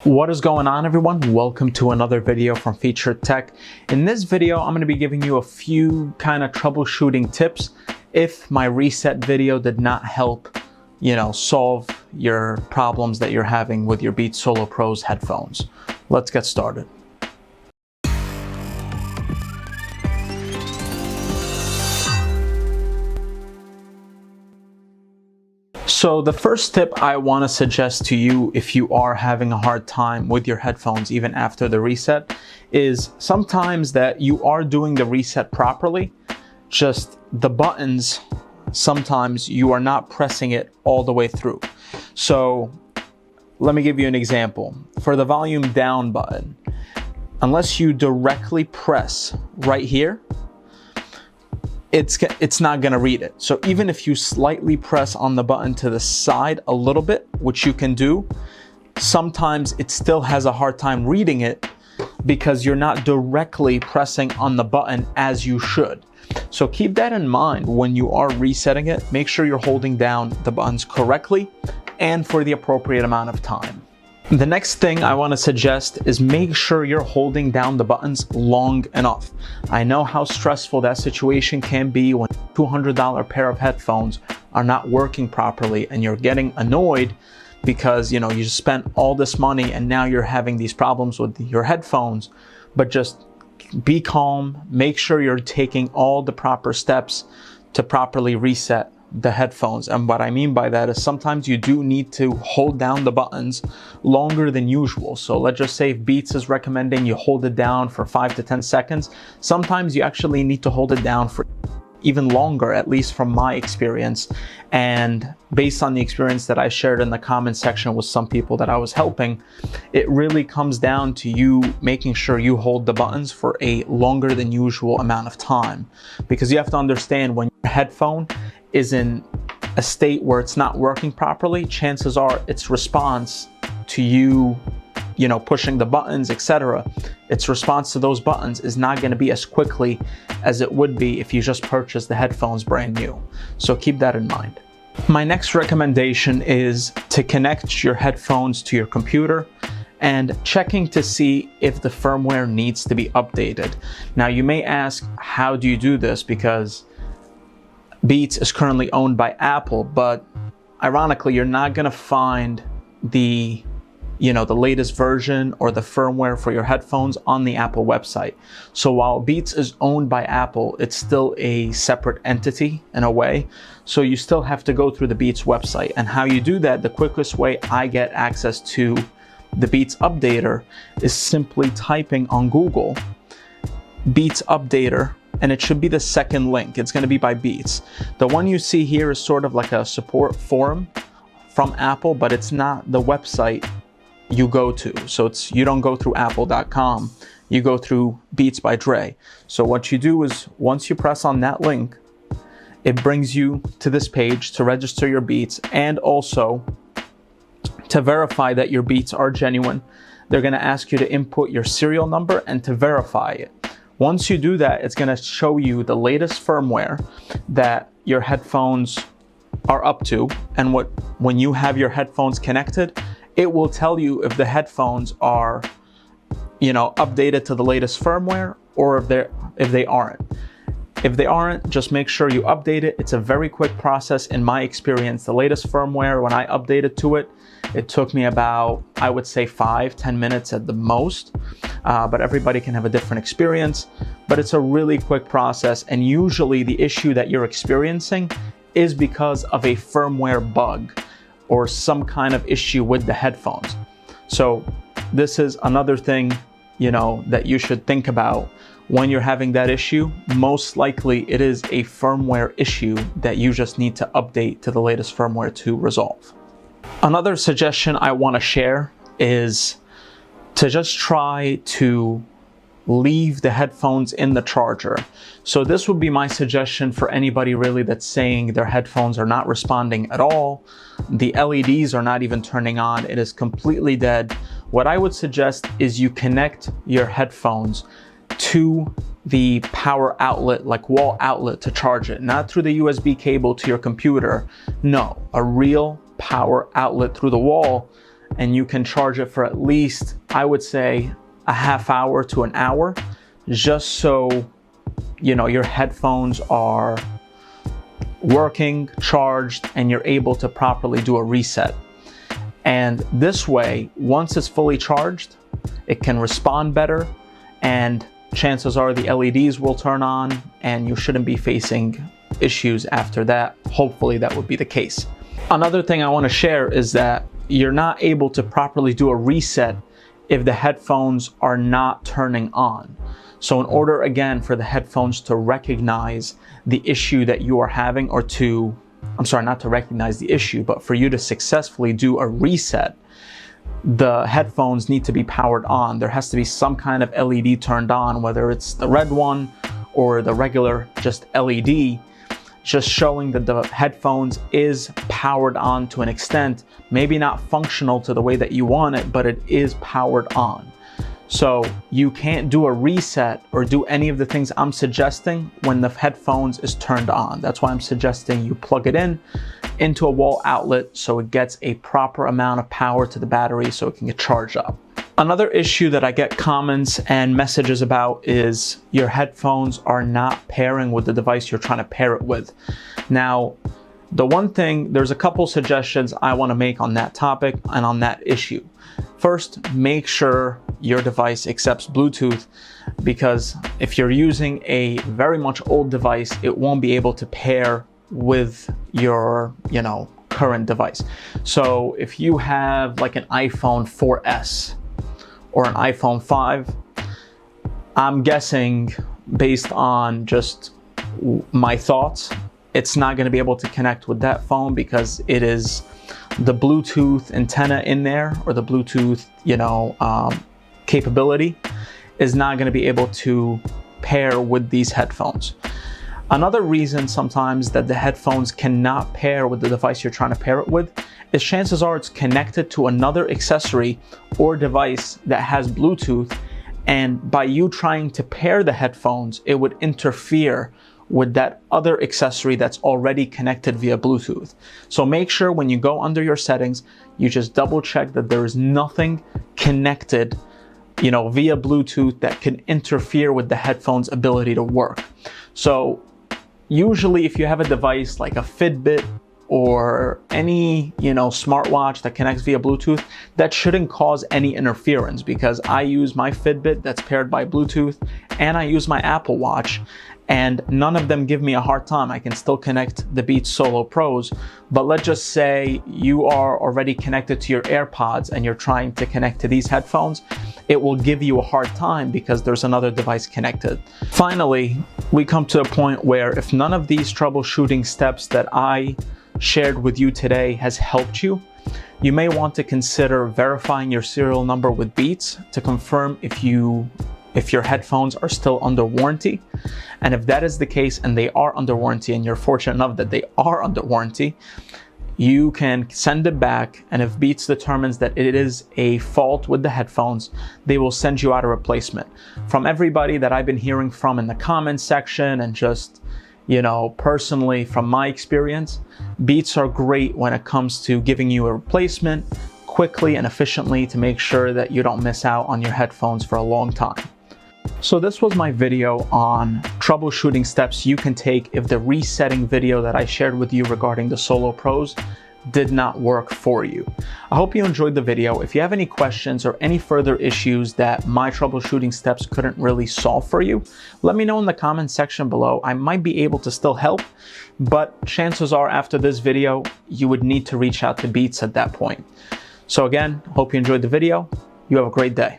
What is going on, everyone? Welcome to another video from Featured Tech. In this video, I'm going to be giving you a few kind of troubleshooting tips if my reset video did not help, solve your problems that you're having with your Beats Solo Pros headphones. Let's get started. So the first tip I want to suggest to you if you are having a hard time with your headphones even after the reset is sometimes that you are doing the reset properly, just the buttons, sometimes you are not pressing it all the way through. So let me give you an example. For the volume down button, unless you directly press right here, it's not going to read it. So even if you slightly press on the button to the side a little bit, which you can do, sometimes it still has a hard time reading it because you're not directly pressing on the button as you should. So keep that in mind when you are resetting it. Make sure you're holding down the buttons correctly and for the appropriate amount of time. The next thing I want to suggest is make sure you're holding down the buttons long enough. I know how stressful that situation can be when a $200 pair of headphones are not working properly and you're getting annoyed because you just spent all this money and now you're having these problems with your headphones. But just be calm, make sure you're taking all the proper steps to properly reset the headphones. And what I mean by that is sometimes you do need to hold down the buttons longer than usual. So let's just say if Beats is recommending you hold it down for 5 to 10 seconds, sometimes you actually need to hold it down for even longer, at least from my experience. And based on the experience that I shared in the comment section with some people that I was helping, it really comes down to you making sure you hold the buttons for a longer than usual amount of time. Because you have to understand, when your headphone is in a state where it's not working properly, chances are its response to you pushing the buttons, etc., its response to those buttons is not going to be as quickly as it would be if you just purchased the headphones brand new. So keep that in mind. My next recommendation is to connect your headphones to your computer and checking to see if the firmware needs to be updated. Now you may ask, how do you do this? Because Beats is currently owned by Apple, but ironically, you're not going to find the latest version or the firmware for your headphones on the Apple website. So while Beats is owned by Apple, it's still a separate entity in a way. So you still have to go through the Beats website. And how you do that, the quickest way I get access to the Beats updater is simply typing on Google Beats updater, and it should be the second link. It's going to be by Beats. The one you see here is sort of like a support forum from Apple, but it's not the website you go to. So you don't go through apple.com, you go through Beats by Dre. So what you do is once you press on that link, it brings you to this page to register your Beats and also to verify that your Beats are genuine. They're going to ask you to input your serial number and to verify it. Once you do that, it's going to show you the latest firmware that your headphones are up to. And when you have your headphones connected, it will tell you if the headphones are, updated to the latest firmware or if they aren't. If they aren't, just make sure you update it. It's a very quick process in my experience. The latest firmware, when I updated to it, it took me about, I would say 5-10 minutes at the most. But everybody can have a different experience. But it's a really quick process. And usually the issue that you're experiencing is because of a firmware bug or some kind of issue with the headphones. So this is another thing, that you should think about when you're having that issue. Most likely it is a firmware issue that you just need to update to the latest firmware to resolve. Another suggestion I want to share is to just try to leave the headphones in the charger. So this would be my suggestion for anybody really that's saying their headphones are not responding at all. The LEDs are not even turning on. It is completely dead. What I would suggest is you connect your headphones to the power outlet, like wall outlet, to charge it, not through the USB cable to your computer. No, a real power outlet through the wall and you can charge it for at least, I would say, a half hour to an hour, just so, you know, your headphones are working, charged, and you're able to properly do a reset. And this way, once it's fully charged, it can respond better, and chances are the LEDs will turn on and you shouldn't be facing issues after that. Hopefully that would be the case. Another thing I want to share is that you're not able to properly do a reset if the headphones are not turning on. So in order, again, for the headphones to recognize the issue that you are having, or to, I'm sorry, not to recognize the issue, but for you to successfully do a reset, the headphones need to be powered on. There has to be some kind of LED turned on, whether it's the red one or the regular just LED, just showing that the headphones is powered on to an extent, maybe not functional to the way that you want it, but it is powered on. So you can't do a reset or do any of the things I'm suggesting when the headphones is turned on. That's why I'm suggesting you plug it into a wall outlet so it gets a proper amount of power to the battery so it can get charged up. Another issue that I get comments and messages about is your headphones are not pairing with the device you're trying to pair it with. Now, the one thing, there's a couple suggestions I want to make on that topic and on that issue. First, make sure your device accepts Bluetooth, because if you're using a very much old device, it won't be able to pair with your, you know, current device. So if you have like an iPhone 4S or an iPhone 5, I'm guessing, based on just my thoughts, it's not going to be able to connect with that phone, because it is the Bluetooth antenna in there, or the Bluetooth, you know, capability is not going to be able to pair with these headphones. Another reason sometimes that the headphones cannot pair with the device you're trying to pair it with is chances are it's connected to another accessory or device that has Bluetooth, and by you trying to pair the headphones, it would interfere with that other accessory that's already connected via Bluetooth. So make sure when you go under your settings, you just double check that there is nothing connected, you know, via Bluetooth that can interfere with the headphones' ability to work. So usually if you have a device like a Fitbit or any, you know, smartwatch that connects via Bluetooth, that shouldn't cause any interference, because I use my Fitbit that's paired by Bluetooth, and I use my Apple Watch, and none of them give me a hard time. I can still connect the Beats Solo Pros, but let's just say you are already connected to your AirPods and you're trying to connect to these headphones, it will give you a hard time because there's another device connected. Finally, we come to a point where if none of these troubleshooting steps that I shared with you today has helped you, you may want to consider verifying your serial number with Beats to confirm if your headphones are still under warranty. And if that is the case and they are under warranty, and you're fortunate enough that they are under warranty, you can send it back, and if Beats determines that it is a fault with the headphones, they will send you out a replacement. From everybody that I've been hearing from in the comments section, and just, you know, personally from my experience, Beats are great when it comes to giving you a replacement quickly and efficiently to make sure that you don't miss out on your headphones for a long time. So this was my video on troubleshooting steps you can take if the resetting video that I shared with you regarding the Solo Pros did not work for you. I hope you enjoyed the video. If you have any questions or any further issues that my troubleshooting steps couldn't really solve for you, let me know in the comment section below. I might be able to still help, but chances are after this video, you would need to reach out to Beats at that point. So again, hope you enjoyed the video. You have a great day.